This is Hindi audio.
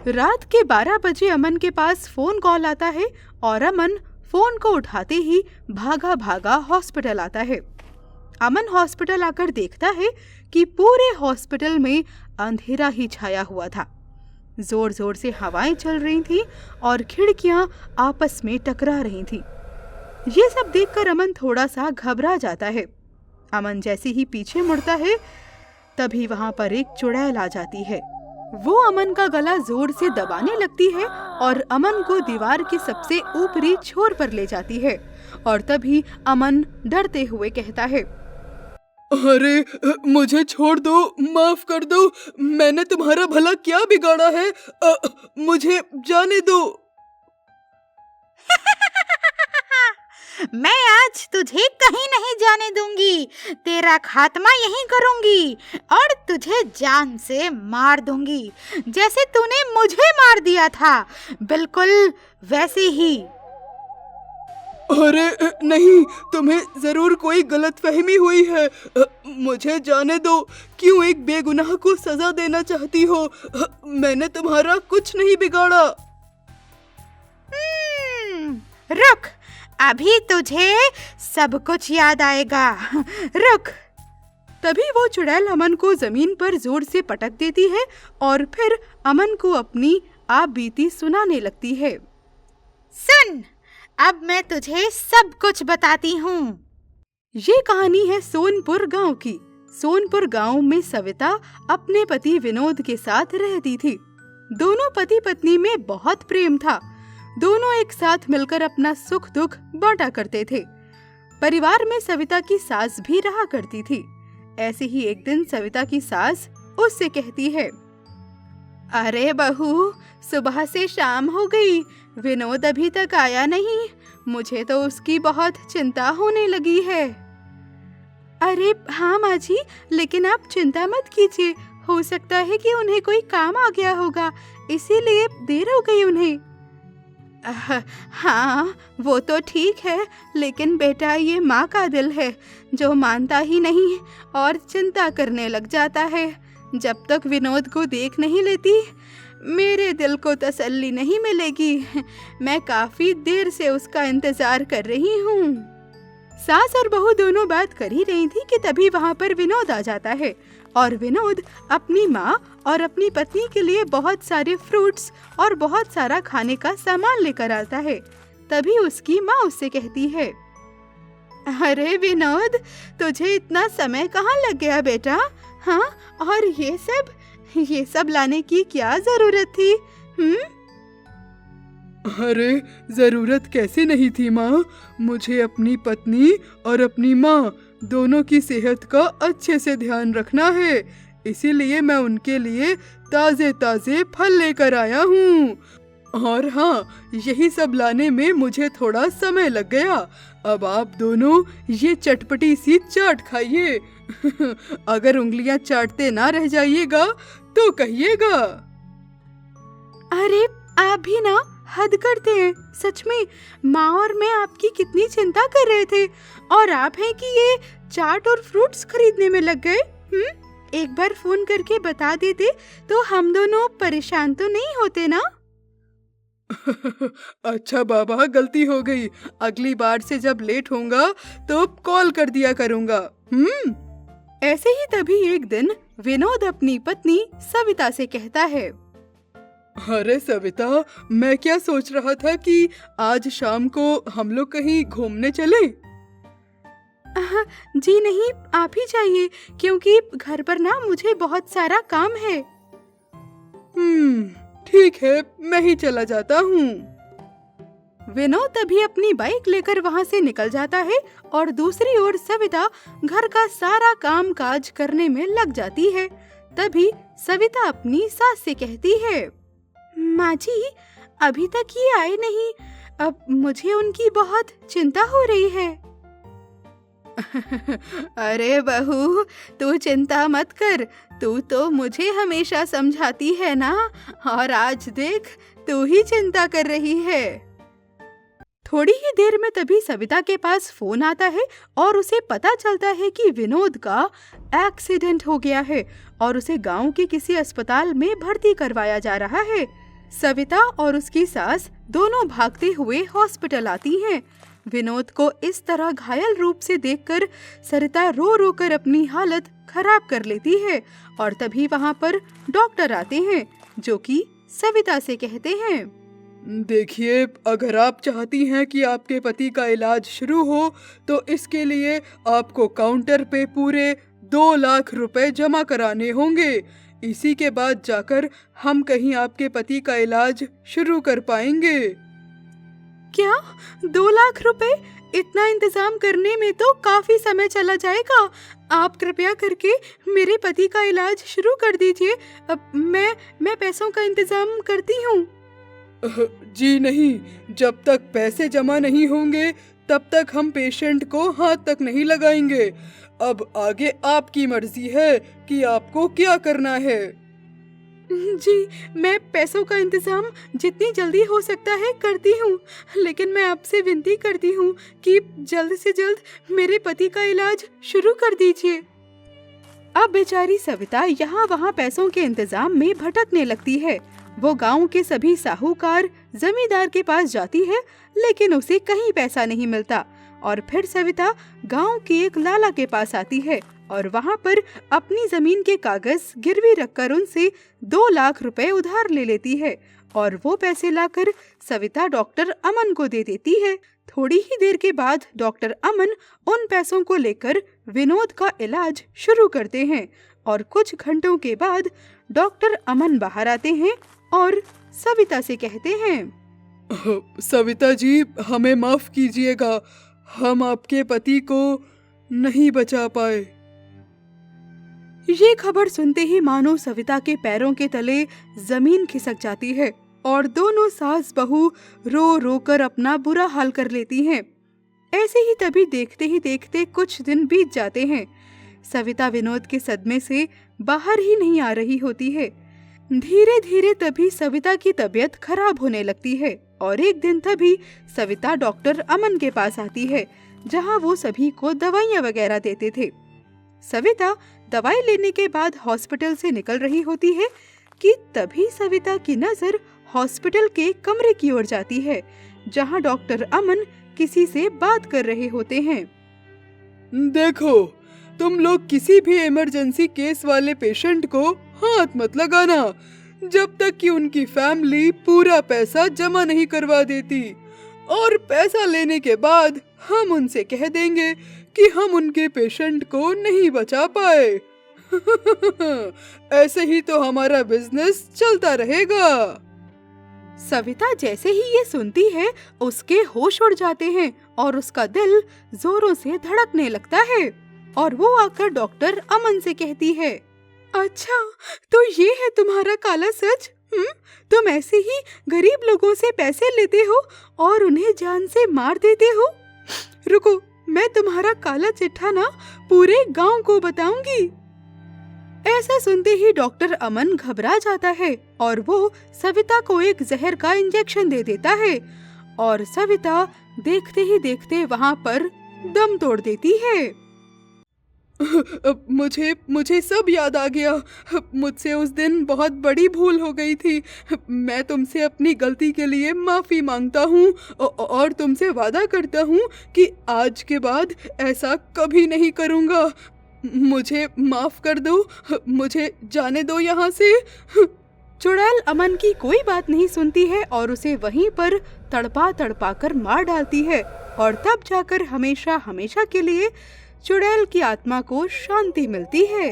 रात के 12 बजे अमन के पास फोन कॉल आता है और अमन फोन को उठाते ही भागा भागा हॉस्पिटल आता है। अमन हॉस्पिटल आकर देखता है कि पूरे हॉस्पिटल में अंधेरा ही छाया हुआ था। जोर जोर से हवाएं चल रही थी और खिड़कियां आपस में टकरा रही थी। ये सब देखकर अमन थोड़ा सा घबरा जाता है। अमन जैसे ही पीछे मुड़ता है तभी वहां पर एक चुड़ैल आ जाती है। वो अमन का गला जोर से दबाने लगती है और अमन को दीवार के सबसे ऊपरी छोर पर ले जाती है और तभी अमन डरते हुए कहता है, अरे मुझे छोड़ दो, माफ कर दो, मैंने तुम्हारा भला क्या बिगाड़ा है, मुझे जाने दो। मैं आज तुझे कहीं नहीं जाने दूंगी, तेरा खात्मा यहीं करूंगी और तुझे जान से मार दूंगी, जैसे तूने मुझे मार दिया था, बिल्कुल वैसे ही। अरे नहीं, तुम्हें जरूर कोई गलतफहमी हुई है, मुझे जाने दो। क्यों एक बेगुनाह को सजा देना चाहती हो? मैंने तुम्हारा कुछ नहीं बिगाड़ा। रुक, अभी तुझे सब कुछ याद आएगा, रुक। तभी वो चुड़ैल अमन को जमीन पर जोर से पटक देती है और फिर अमन को अपनी आप बीती सुनाने लगती है। सुन, अब मैं तुझे सब कुछ बताती हूँ। ये कहानी है सोनपुर गांव की। सोनपुर गांव में सविता अपने पति विनोद के साथ रहती थी। दोनों पति पत्नी में बहुत प्रेम था। दोनों एक साथ मिलकर अपना सुख दुख बांटा करते थे। परिवार में सविता की सास भी रहा करती थी। ऐसे ही एक दिन सविता की सास उससे कहती है, अरे बहू, सुबह से शाम हो गई, विनोद अभी तक आया नहीं, मुझे तो उसकी बहुत चिंता होने लगी है। अरे हाँ माँ जी, लेकिन आप चिंता मत कीजिए, हो सकता है कि उन्हें कोई काम आ गया होगा, इसीलिए देर हो गई उन्हें। हाँ वो तो ठीक है, लेकिन बेटा ये माँ का दिल है जो मानता ही नहीं और चिंता करने लग जाता है। जब तक विनोद को देख नहीं लेती मेरे दिल को तसल्ली नहीं मिलेगी। मैं काफी देर से उसका इंतजार कर रही हूँ। सास और बहू दोनों बात कर ही रही थी कि तभी वहाँ पर विनोद आ जाता है और विनोद अपनी माँ और अपनी पत्नी के लिए बहुत सारे फ्रूट्स और बहुत सारा खाने का सामान लेकर आता है। तभी उसकी माँ उससे कहती है, अरे विनोद, तुझे इतना समय कहाँ लग गया बेटा? हाँ, और ये सब लाने की क्या जरूरत थी? अरे जरूरत कैसे नहीं थी माँ, मुझे अपनी पत्नी और अपनी माँ दोनों की सेहत का अच्छे से ध्यान रखना है, इसीलिए मैं उनके लिए ताजे ताजे फल लेकर आया हूँ। और हाँ, यही सब लाने में मुझे थोड़ा समय लग गया। अब आप दोनों ये चटपटी सी चाट खाइए। अगर उंगलियां चाटते ना रह जाइएगा तो कहिएगा। अरे आप भी ना हद करते हैं, सच में माँ और मैं आपकी कितनी चिंता कर रहे थे और आप हैं कि ये चाट और फ्रूट्स खरीदने में लग गए। एक बार फोन करके बता देते तो हम दोनों परेशान तो नहीं होते ना। अच्छा बाबा, गलती हो गई, अगली बार से जब लेट होऊंगा तो कॉल कर दिया करूंगा। ऐसे ही तभी एक दिन विनोद अपनी पत्नी सविता से कहता है, अरे सविता, मैं क्या सोच रहा था कि आज शाम को हम लोग कहीं घूमने चलें। जी नहीं, आप ही जाइए, क्योंकि घर पर ना मुझे बहुत सारा काम है। ठीक है, मैं ही चला जाता हूँ। विनोद तभी अपनी बाइक लेकर वहाँ से निकल जाता है और दूसरी ओर सविता घर का सारा काम काज करने में लग जाती है। तभी सविता अपनी सास से कहती है, माँ जी, अभी तक ये आए नहीं, अब मुझे उनकी बहुत चिंता हो रही है। अरे बहू, तू चिंता मत कर, तू तो मुझे हमेशा समझाती है ना, और आज देख तू ही चिंता कर रही है। थोड़ी ही देर में तभी सविता के पास फोन आता है और उसे पता चलता है कि विनोद का एक्सीडेंट हो गया है और उसे गांव के किसी अस्पताल में भर्ती करवाया जा रहा है। सविता और उसकी सास दोनों भागते हुए हॉस्पिटल आती हैं। विनोद को इस तरह घायल रूप से देखकर सरिता रो रो कर अपनी हालत खराब कर लेती है और तभी वहाँ पर डॉक्टर आते हैं जो कि सविता से कहते हैं, देखिए, अगर आप चाहती हैं कि आपके पति का इलाज शुरू हो तो इसके लिए आपको काउंटर पे पूरे 2 लाख रुपए जमा कराने होंगे। इसी के बाद जाकर हम कहीं आपके पति का इलाज शुरू कर पाएंगे। क्या 2 लाख रुपए? इतना इंतजाम करने में तो काफी समय चला जाएगा। आप कृपया करके मेरे पति का इलाज शुरू कर दीजिए। अब मैं पैसों का इंतजाम करती हूँ। जी नहीं, जब तक पैसे जमा नहीं होंगे तब तक हम पेशेंट को हाथ तक नहीं लगाएंगे। अब आगे आपकी मर्जी है कि आपको क्या करना है। जी, मैं पैसों का इंतजाम जितनी जल्दी हो सकता है करती हूँ, लेकिन मैं आपसे विनती करती हूँ कि जल्द से जल्द मेरे पति का इलाज शुरू कर दीजिए। अब बेचारी सविता यहाँ वहाँ पैसों के इंतजाम में भटकने लगती है। वो गांव के सभी साहूकार जमींदार के पास जाती है, लेकिन उसे कहीं पैसा नहीं मिलता। और फिर सविता गांव के एक लाला के पास आती है और वहाँ पर अपनी जमीन के कागज गिरवी रखकर उनसे 2 लाख रुपए उधार ले लेती है और वो पैसे लाकर सविता डॉक्टर अमन को दे देती है। थोड़ी ही देर के बाद डॉक्टर अमन उन पैसों को लेकर विनोद का इलाज शुरू करते हैं और कुछ घंटों के बाद डॉक्टर अमन बाहर आते हैं और सविता से कहते हैं, सविता जी, हमें माफ कीजिएगा, हम आपके पति को नहीं बचा पाए। ये खबर सुनते ही मानो सविता के पैरों के तले जमीन खिसक जाती है और दोनों सास बहू रो रो कर अपना बुरा हाल कर लेती हैं। ऐसे ही तभी देखते ही देखते कुछ दिन बीत जाते हैं। सविता विनोद के सदमे से बाहर ही नहीं आ रही होती है। धीरे धीरे तभी सविता की तबीयत खराब होने लगती है और एक दिन तभी सविता डॉक्टर अमन के पास आती है, जहां वो सभी को दवाइयां वगैरह देते थे। सविता दवाई लेने के बाद हॉस्पिटल से निकल रही होती है कि तभी सविता की नजर हॉस्पिटल के कमरे की ओर जाती है, जहां डॉक्टर अमन किसी से बात कर रहे होते हैं। देखो, तुम लोग किसी भी इमरजेंसी केस वाले पेशेंट को हाथ मत लगाना जब तक कि उनकी फैमिली पूरा पैसा जमा नहीं करवा देती, और पैसा लेने के बाद हम उनसे कह देंगे कि हम उनके पेशेंट को नहीं बचा पाए। ऐसे ही तो हमारा बिजनेस चलता रहेगा। सविता जैसे ही ये सुनती है उसके होश उड़ जाते हैं और उसका दिल जोरों से धड़कने लगता है और वो आकर डॉक्टर अमन से कहती है, अच्छा, तो ये है तुम्हारा काला सच? तुम ऐसे ही गरीब लोगों से पैसे लेते हो और उन्हें जान से मार देते हो। रुको, मैं तुम्हारा काला चिट्ठा ना पूरे गांव को बताऊंगी। ऐसा सुनते ही डॉक्टर अमन घबरा जाता है और वो सविता को एक जहर का इंजेक्शन दे देता है और सविता देखते ही देखते वहाँ पर दम तोड़ देती है। मुझे सब याद आ गया। मुझसे उस दिन बहुत बड़ी भूल हो गई थी। मैं तुमसे अपनी गलती के लिए माफ़ी मांगता हूँ और तुमसे वादा करता हूँ कि आज के बाद ऐसा कभी नहीं करूँगा। मुझे माफ़ कर दो, मुझे जाने दो यहाँ से। चुड़ैल अमन की कोई बात नहीं सुनती है और उसे वहीं पर तड़पा तड़पा कर मार डालती है और तब जाकर हमेशा हमेशा के लिए चुड़ैल की आत्मा को शांति मिलती है।